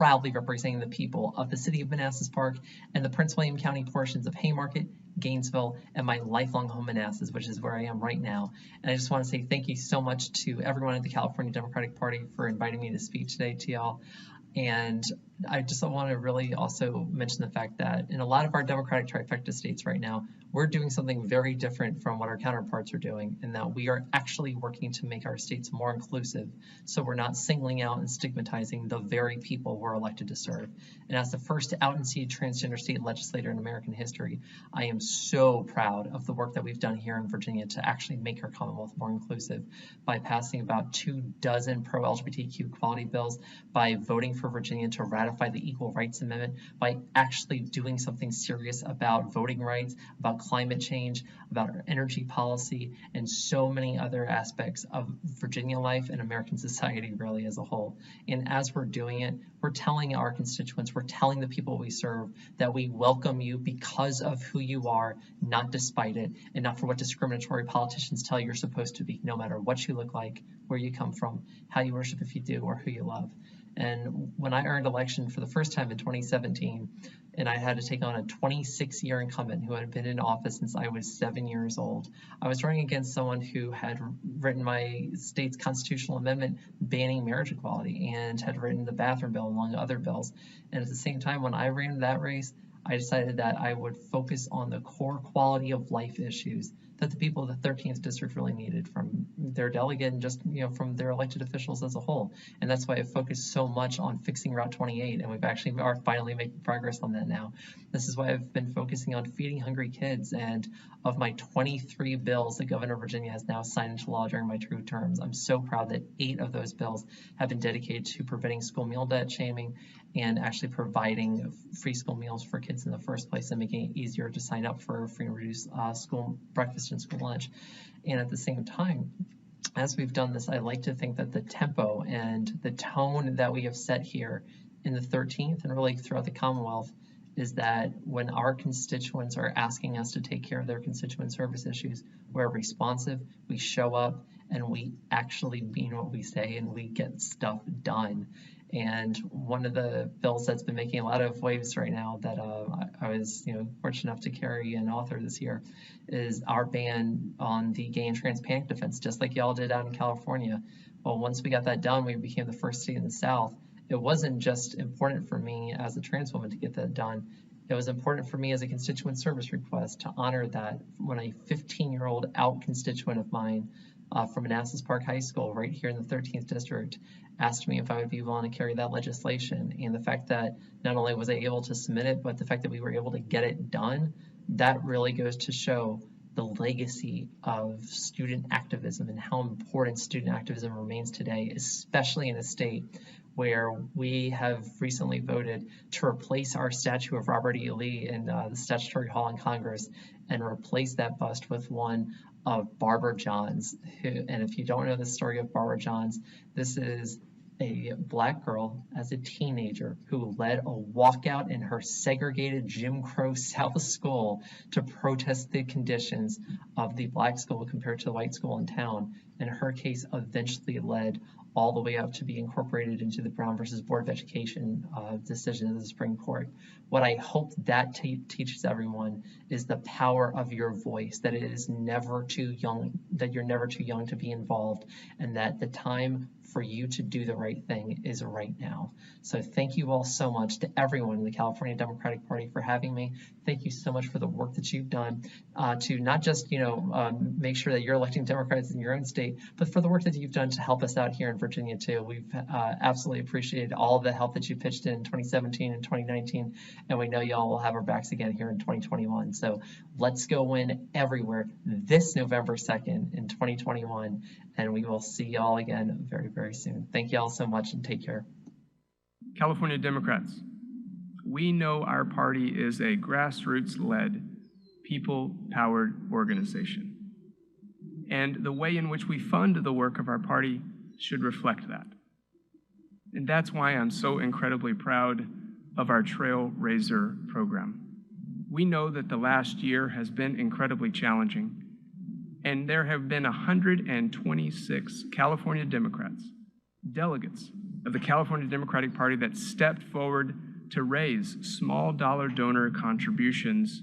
proudly representing the people of the city of Manassas Park and the Prince William County portions of Haymarket, Gainesville, and my lifelong home Manassas, which is where I am right now. And I just want to say thank you so much to everyone at the California Democratic Party for inviting me to speak today to y'all. And I just want to really also mention the fact that in a lot of our Democratic trifecta states right now, we're doing something very different from what our counterparts are doing, in that we are actually working to make our states more inclusive, so we're not singling out and stigmatizing the very people we're elected to serve. And as the first out-and-see transgender state legislator in American history, I am so proud of the work that we've done here in Virginia to actually make our Commonwealth more inclusive by passing about 24 pro-LGBTQ equality bills, by voting for Virginia to ratify the Equal Rights Amendment, by actually doing something serious about voting rights, about climate change, about our energy policy, and so many other aspects of Virginia life and American society really as a whole. And as we're doing it, we're telling our constituents, we're telling the people we serve that we welcome you because of who you are, not despite it, and not for what discriminatory politicians tell you're supposed to be, no matter what you look like, where you come from, how you worship if you do, or who you love. And when I earned election for the first time in 2017, and I had to take on a 26-year incumbent who had been in office since I was 7 years old, I was running against someone who had written my state's constitutional amendment banning marriage equality and had written the bathroom bill, among other bills. And at the same time, when I ran that race, I decided that I would focus on the core quality of life issues that the people of the 13th district really needed from their delegate and just, from their elected officials as a whole. And that's why I focused so much on fixing Route 28, and we've actually are finally making progress on that now. This is why I've been focusing on feeding hungry kids, and of my 23 bills the governor of Virginia has now signed into law during my 2 terms, I'm so proud that 8 of those bills have been dedicated to preventing school meal debt shaming and actually providing free school meals for kids in the first place and making it easier to sign up for free and reduced school breakfast and school lunch. And at the same time, as we've done this, I like to think that the tempo and the tone that we have set here in the 13th and really throughout the Commonwealth is that when our constituents are asking us to take care of their constituent service issues, we're responsive, we show up, and we actually mean what we say and we get stuff done. And one of the bills that's been making a lot of waves right now that I was fortunate enough to carry and author this year is our ban on the gay and trans panic defense, just like y'all did out in California. Well, once we got that done, we became the first state in the South. It wasn't just important for me as a trans woman to get that done. It was important for me as a constituent service request to honor that when a 15-year-old out constituent of mine from Manassas Park High School right here in the 13th district asked me if I would be willing to carry that legislation. And the fact that not only was I able to submit it, but the fact that we were able to get it done, that really goes to show the legacy of student activism and how important student activism remains today, especially in a state where we have recently voted to replace our statue of Robert E. Lee in the Statutory Hall in Congress and replace that bust with one of Barbara Johns. And if you don't know the story of Barbara Johns, this is a Black girl as a teenager who led a walkout in her segregated Jim Crow South school to protest the conditions of the Black school compared to the white school in town. And her case eventually led all the way up to be incorporated into the Brown versus Board of Education decision of the Supreme Court. What I hope that teaches everyone is the power of your voice, that it is never too young, that you're never too young to be involved, and that the time for you to do the right thing is right now. So thank you all so much to everyone in the California Democratic Party for having me. Thank you so much for the work that you've done to not just make sure that you're electing Democrats in your own state, but for the work that you've done to help us out here in Virginia too. We've absolutely appreciated all the help that you pitched in 2017 and 2019, and we know y'all will have our backs again here in 2021. So let's go win everywhere this November 2nd in 2021, and we will see y'all again very, very soon. Thank y'all so much and take care. California Democrats, we know our party is a grassroots-led, people-powered organization. And the way in which we fund the work of our party should reflect that. And that's why I'm so incredibly proud of our Trailraiser program. We know that the last year has been incredibly challenging, and there have been 126 California Democrats, delegates of the California Democratic Party that stepped forward to raise small dollar donor contributions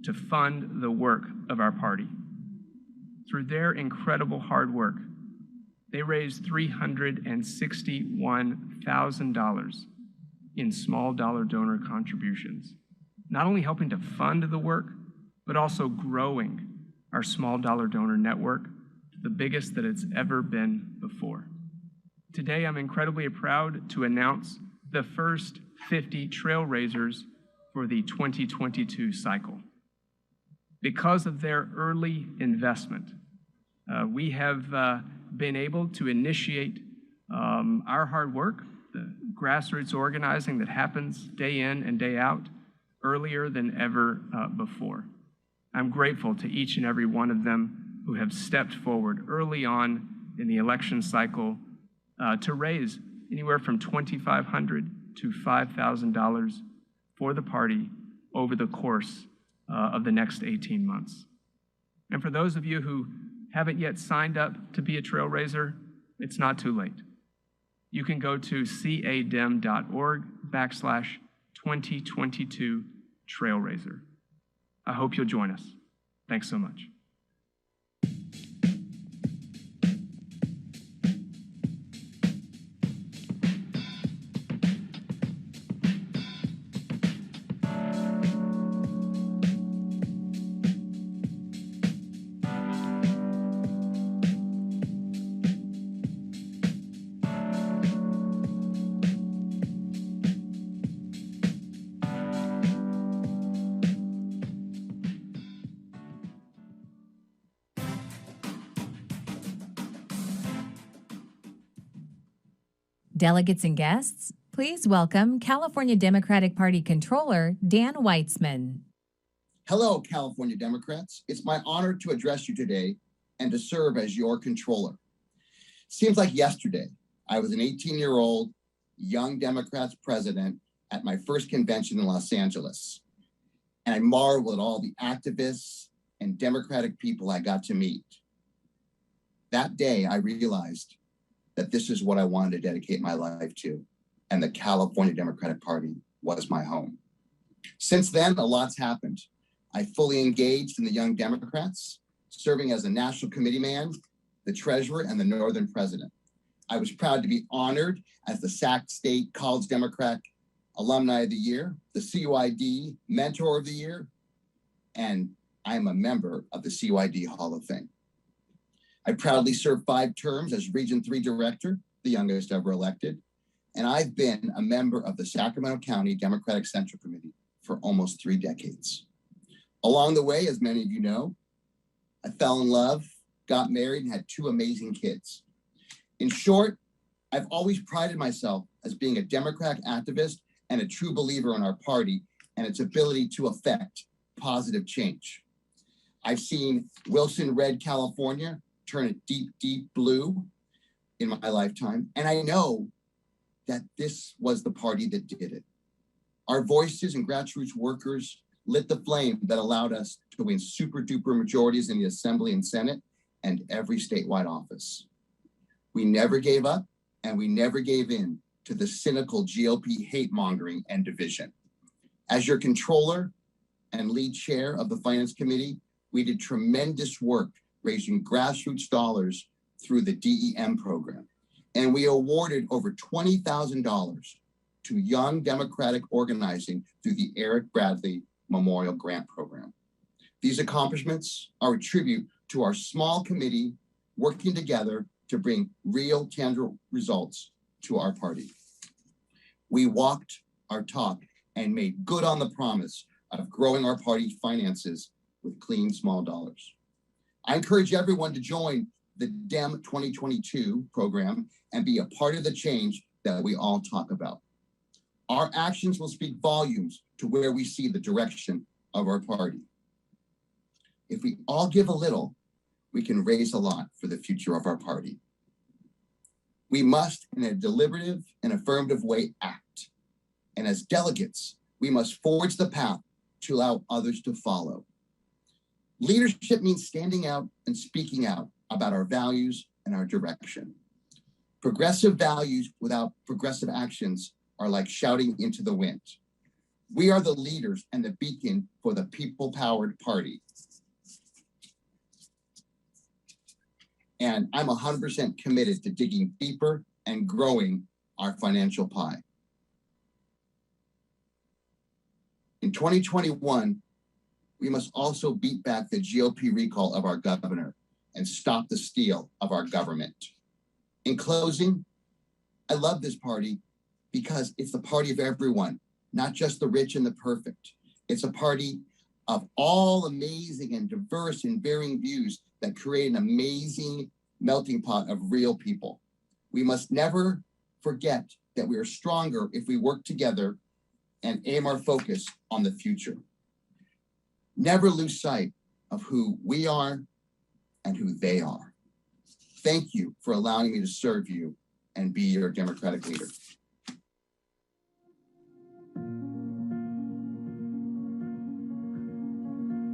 to fund the work of our party. Through their incredible hard work, they raised $361,000 in small dollar donor contributions, not only helping to fund the work, but also growing our small dollar donor network to the biggest that it's ever been before. Today, I'm incredibly proud to announce the first 50 trail raisers for the 2022 cycle. Because of their early investment, we have been able to initiate our hard work, the grassroots organizing that happens day in and day out, earlier than ever before. I'm grateful to each and every one of them who have stepped forward early on in the election cycle to raise anywhere from $2,500 to $5,000 for the party over the course of the next 18 months. And for those of you who haven't yet signed up to be a trail raiser, it's not too late. You can go to cadem.org/2022 trailraiser. I hope you'll join us. Thanks so much. Delegates and guests, please welcome California Democratic Party Controller Dan WEITZMAN. Hello, California Democrats. It's my honor to address you today and to serve as your controller. Seems like yesterday, I was an 18-year-old young Democrats president at my first convention in Los Angeles. And I marvel at all the activists and Democratic people I got to meet. That day, I realized that this is what I wanted to dedicate my life to, and the California Democratic Party was my home. Since then, a lot's happened. I fully engaged in the Young Democrats, serving as a national committee man, the treasurer, and the Northern president. I was proud to be honored as the Sac State College Democrat Alumni of the Year, the CYD Mentor of the Year, and I am a member of the CYD Hall of Fame. I proudly served 5 terms as Region 3 Director, the youngest ever elected, and I've been a member of the Sacramento County Democratic Central Committee for almost 3 decades. Along the way, as many of you know, I fell in love, got married, and had 2 amazing kids. In short, I've always prided myself as being a Democratic activist and a true believer in our party and its ability to affect positive change. I've seen Wilson Red, California, turn a deep, deep blue in my lifetime. And I know that this was the party that did it. Our voices and grassroots workers lit the flame that allowed us to win super duper majorities in the Assembly and Senate and every statewide office. We never gave up and we never gave in to the cynical GOP hate mongering and division. As your controller and lead chair of the Finance Committee, we did tremendous work raising grassroots dollars through the DEM program. And we awarded over $20,000 to young Democratic organizing through the Eric Bradley Memorial Grant Program. These accomplishments are a tribute to our small committee working together to bring real, tangible results to our party. We walked our talk and made good on the promise of growing our party's finances with clean, small dollars. I encourage everyone to join the DEM 2022 program and be a part of the change that we all talk about. Our actions will speak volumes to where we see the direction of our party. If we all give a little, we can raise a lot for the future of our party. We must, in a deliberative and affirmative way, act. And as delegates, we must forge the path to allow others to follow. Leadership means standing out and speaking out about our values and our direction. Progressive values without progressive actions are like shouting into the wind. We are the leaders and the beacon for the people-powered party. And I'm 100% committed to digging deeper and growing our financial pie. In 2021, we must also beat back the GOP recall of our governor and stop the steal of our government. In closing, I love this party because it's the party of everyone, not just the rich and the perfect. It's a party of all amazing and diverse and varying views that create an amazing melting pot of real people. We must never forget that we are stronger if we work together and aim our focus on the future. Never lose sight of who we are and who they are. Thank you for allowing me to serve you and be your Democratic leader.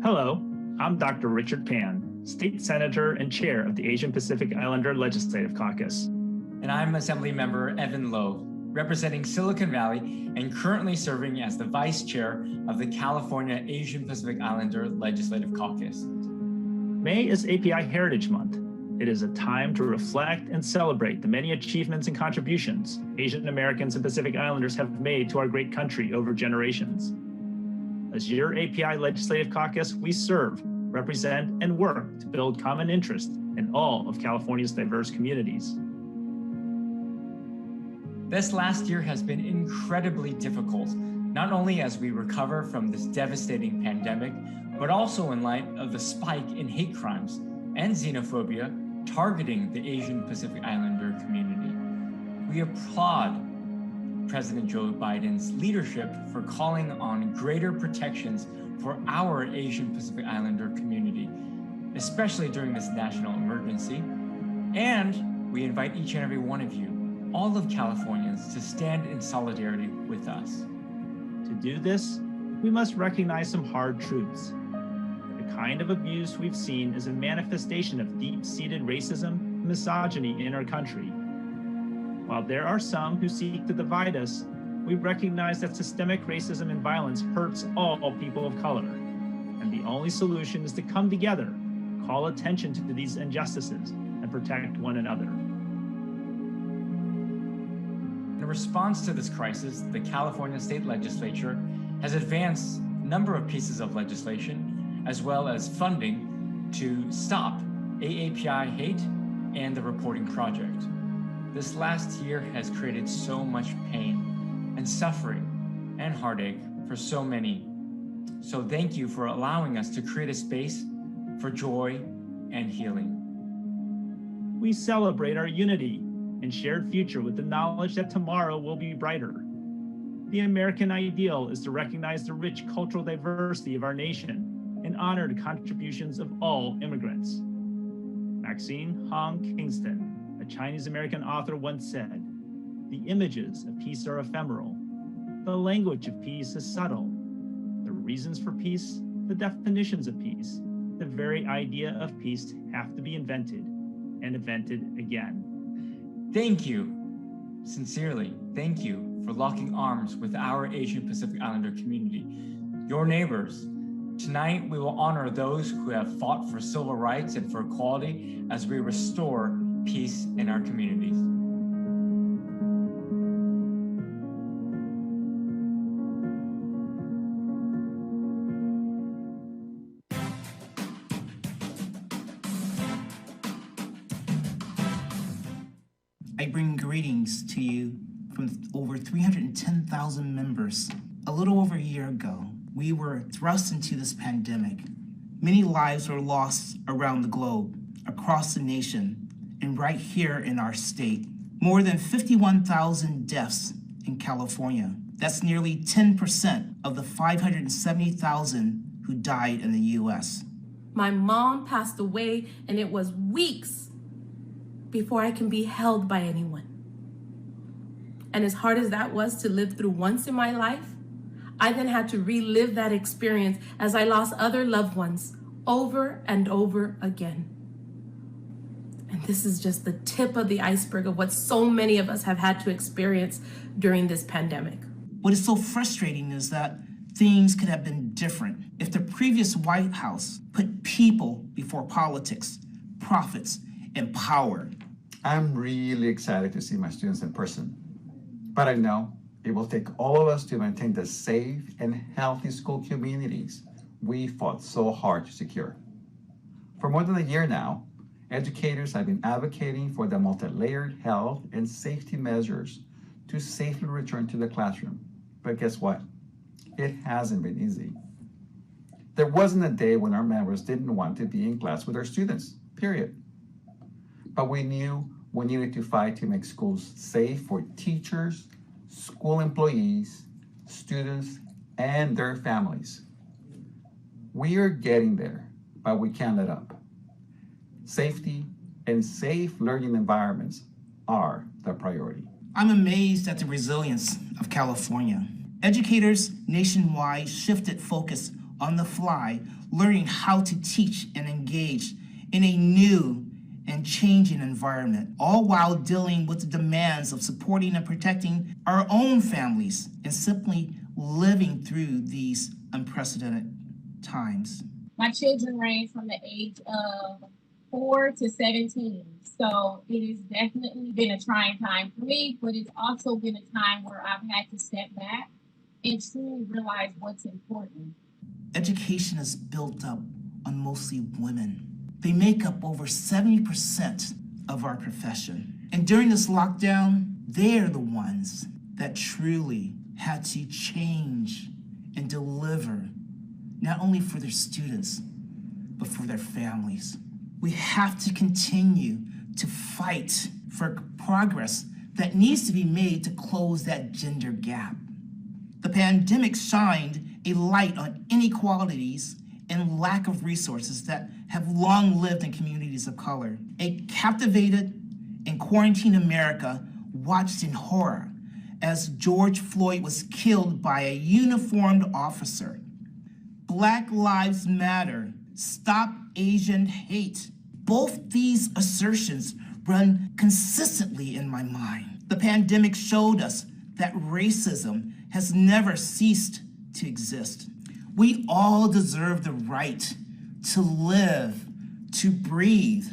Hello, I'm Dr. Richard Pan, State Senator and Chair of the Asian Pacific Islander Legislative Caucus. And I'm Assemblymember Evan Lowe, representing Silicon Valley and currently serving as the Vice Chair of the California Asian Pacific Islander Legislative Caucus. May is API Heritage Month. It is a time to reflect and celebrate the many achievements and contributions Asian Americans and Pacific Islanders have made to our great country over generations. As your API Legislative Caucus, we serve, represent, and work to build common interest in all of California's diverse communities. This last year has been incredibly difficult, not only as we recover from this devastating pandemic, but also in light of the spike in hate crimes and xenophobia targeting the Asian Pacific Islander community. We applaud President Joe Biden's leadership for calling on greater protections for our Asian Pacific Islander community, especially during this national emergency. And we invite each and every one of you, all of Californians, to stand in solidarity with us. To do this, we must recognize some hard truths. The kind of abuse we've seen is a manifestation of deep-seated racism and misogyny in our country. While there are some who seek to divide us, we recognize that systemic racism and violence hurts all people of color. And the only solution is to come together, call attention to these injustices, and protect one another. In response to this crisis, the California State Legislature has advanced a number of pieces of legislation, as well as funding to stop AAPI hate and the reporting project. This last year has created so much pain and suffering and heartache for so many. So thank you for allowing us to create a space for joy and healing. We celebrate our unity and shared future with the knowledge that tomorrow will be brighter. The American ideal is to recognize the rich cultural diversity of our nation and honor the contributions of all immigrants. Maxine Hong Kingston, a Chinese-American author, once said, "The images of peace are ephemeral. The language of peace is subtle. The reasons for peace, the definitions of peace, the very idea of peace have to be invented and invented again." Thank you, sincerely, thank you for locking arms with our Asian Pacific Islander community, your neighbors. Tonight, we will honor those who have fought for civil rights and for equality as we restore peace in our communities. I bring greetings to you from over 310,000 members. A little over a year ago, we were thrust into this pandemic. Many lives were lost around the globe, across the nation, and right here in our state. More than 51,000 deaths in California. That's nearly 10% of the 570,000 who died in the US. My mom passed away, and it was weeks before I can be held by anyone. And as hard as that was to live through once in my life, I then had to relive that experience as I lost other loved ones over and over again. And this is just the tip of the iceberg of what so many of us have had to experience during this pandemic. What is so frustrating is that things could have been different if the previous White House put people before politics, profits, and power. I'm really excited to see my students in person, but I know it will take all of us to maintain the safe and healthy school communities we fought so hard to secure. For more than a year now, educators have been advocating for the multi-layered health and safety measures to safely return to the classroom. But guess what? It hasn't been easy. There wasn't a day when our members didn't want to be in class with our students, period. But we knew we needed to fight to make schools safe for teachers, school employees, students, and their families. We are getting there, but we can't let up. Safety and safe learning environments are the priority. I'm amazed at the resilience of California. Educators nationwide shifted focus on the fly, learning how to teach and engage in a new and changing environment, all while dealing with the demands of supporting and protecting our own families and simply living through these unprecedented times. My children range from the age of 4 to 17. So it has definitely been a trying time for me, but it's also been a time where I've had to step back and truly realize what's important. Education is built up on mostly women. They make up over 70% of our profession. And during this lockdown, they're the ones that truly had to change and deliver, not only for their students, but for their families. We have to continue to fight for progress that needs to be made to close that gender gap. The pandemic shined a light on inequalities and lack of resources that have long lived in communities of color. A captivated and quarantined America watched in horror as George Floyd was killed by a uniformed officer. Black Lives Matter, Stop Asian Hate. Both these assertions run consistently in my mind. The pandemic showed us that racism has never ceased to exist. We all deserve the right to live, to breathe,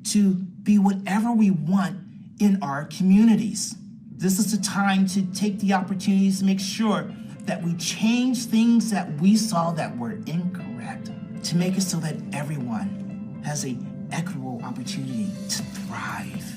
to be whatever we want in our communities. This is the time to take the opportunities to make sure that we change things that we saw that were incorrect, to make it so that everyone has an equitable opportunity to thrive.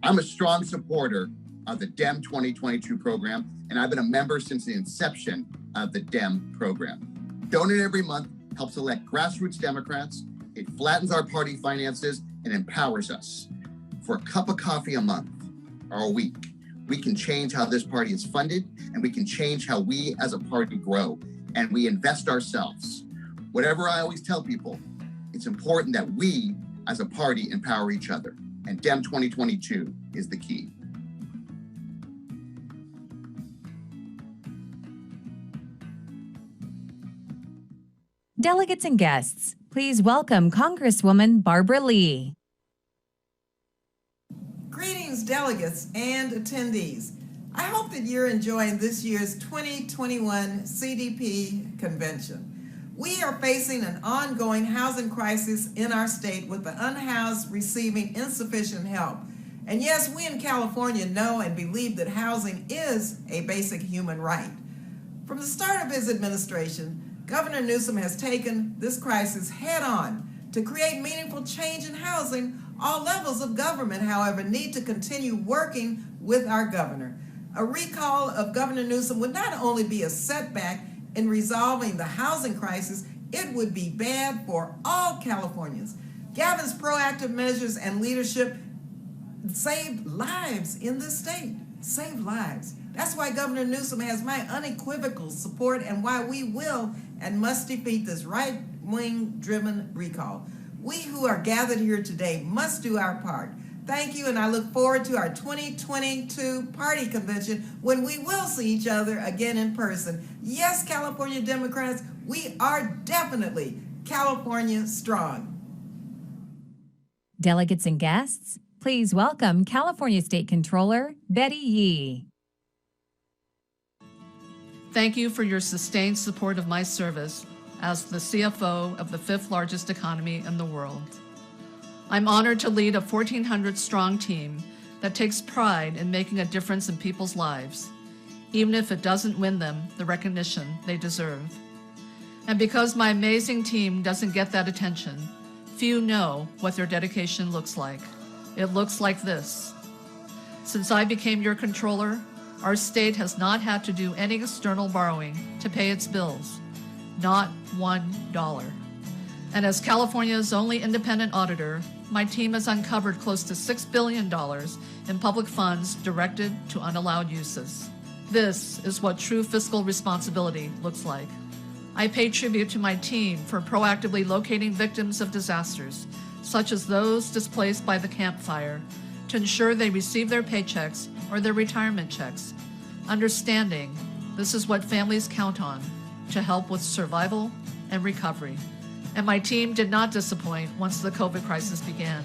I'm a strong supporter of the DEM 2022 program, and I've been a member since the inception of the DEM program. Donate every month helps elect grassroots Democrats, it flattens our party finances, and empowers us. For a cup of coffee a month or a week, we can change how this party is funded, and we can change how we as a party grow, and we invest ourselves. Whatever I always tell people, it's important that we as a party empower each other, and DEM 2022 is the key. Delegates and guests, please welcome Congresswoman Barbara Lee. Greetings, delegates and attendees. I hope that you're enjoying this year's 2021 CDP convention. We are facing an ongoing housing crisis in our state, with the unhoused receiving insufficient help. And yes, we in California know and believe that housing is a basic human right. From the start of his administration, Governor Newsom has taken this crisis head on. To create meaningful change in housing, all levels of government, however, need to continue working with our governor. A recall of Governor Newsom would not only be a setback in resolving the housing crisis, it would be bad for all Californians. Gavin's proactive measures and leadership saved lives in this state, saved lives. That's why Governor Newsom has my unequivocal support, and why we will and must defeat this right-wing driven recall. We who are gathered here today must do our part Thank you, and I look forward to our 2022 party convention when we will see each other again in person. Yes, California Democrats, we are definitely California strong. Delegates and guests, please welcome California State Controller Betty Yee. Thank you for your sustained support of my service as the CFO of the 5th largest economy in the world. I'm honored to lead a 1,400-strong team that takes pride in making a difference in people's lives, even if it doesn't win them the recognition they deserve. And because my amazing team doesn't get that attention, few know what their dedication looks like. It looks like this. Since I became your controller, our state has not had to do any external borrowing to pay its bills, not $1. And as California's only independent auditor, my team has uncovered close to $6 billion in public funds directed to unallowed uses. This is what true fiscal responsibility looks like. I pay tribute to my team for proactively locating victims of disasters, such as those displaced by the Camp Fire, to ensure they receive their paychecks or their retirement checks, understanding this is what families count on to help with survival and recovery. And my team did not disappoint once the COVID crisis began.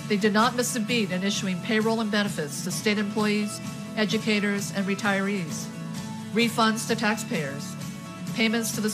They did not miss a beat in issuing payroll and benefits to state employees, educators, and retirees, refunds to taxpayers, payments to the